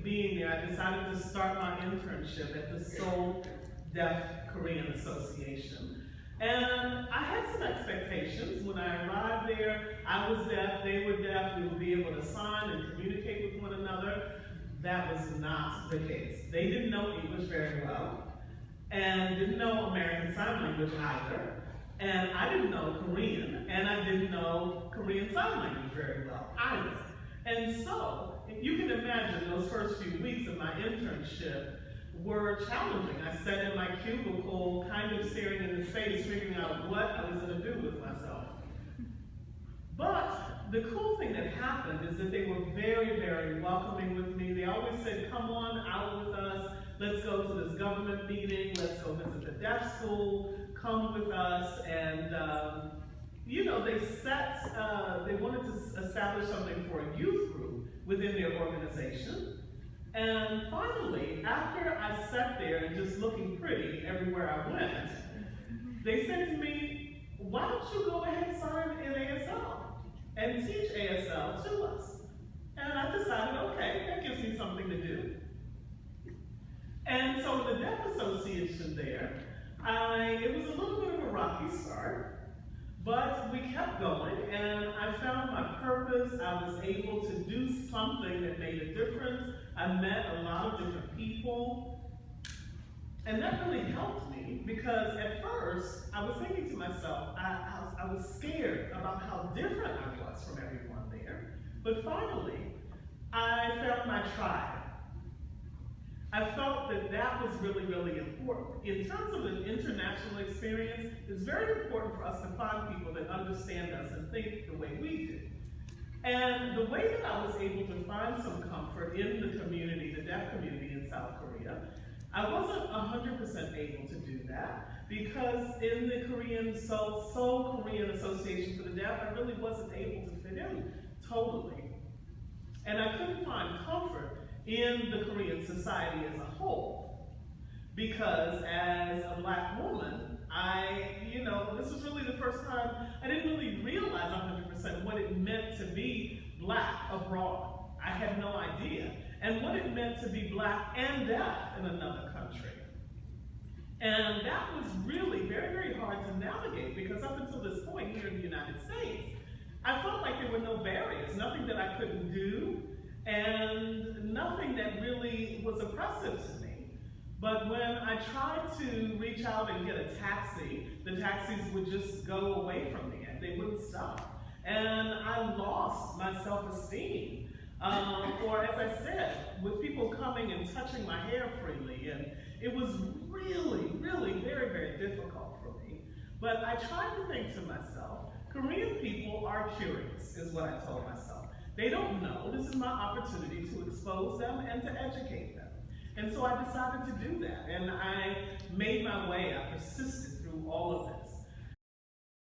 being there, I decided to start my internship at the Seoul Deaf Korean Association. And I had some expectations. When I arrived there, I was deaf, they were deaf, we would be able to sign and communicate with one another. That was not the case. They didn't know English very well, and didn't know American Sign Language either. And I didn't know Korean, and I didn't know Korean Sign Language very well either. And so, if you can imagine, those first few weeks of my internship were challenging. I sat in my cubicle, kind of staring into space, figuring out what I was going to do with myself. But the cool thing that happened is that they were very, very welcoming with me. They always said, come on out with us, let's go to this government meeting, let's go visit the deaf school, come with us. And you know, they wanted to establish something for a youth group within their organization. And finally, after I sat there and just looking pretty everywhere I went, they said to me, why don't you go ahead and sign in ASL and teach ASL to us? And I decided, okay, that gives me something to do. And so the Deaf Association there, it was a little bit of a rocky start, but we kept going, and I found my purpose. I was able to do something that made a difference. I met a lot of different people, and that really helped me, because at first, I was thinking to myself, I was scared about how different I was from everyone there, but finally, I found my tribe. I felt that that was really, really important. In terms of an international experience, it's very important for us to find people that understand us and think the way we do. And the way that I was able to find some comfort in the community, the deaf community in South Korea, I wasn't 100% able to do that, because in the Seoul Korean Association for the Deaf, I really wasn't able to fit in totally. And I couldn't find comfort in the Korean society as a whole, because as a Black woman, this was really the first time I didn't really realize 100% what it meant to be Black abroad. I had no idea. And what it meant to be Black and deaf in another country. And that was really very, very hard to navigate, because up until this point here in the United States, I felt like there were no barriers, nothing that I couldn't do, and nothing that really was oppressive to me. But when I tried to reach out and get a taxi, the taxis would just go away from me, and they wouldn't stop. And I lost my self-esteem. Or as I said, with people coming and touching my hair freely, and it was really, really very, very difficult for me. But I tried to think to myself, Korean people are curious, is what I told myself. They don't know. This is my opportunity to expose them and to educate them. And so I decided to do that, and I made my way. I persisted through all of this.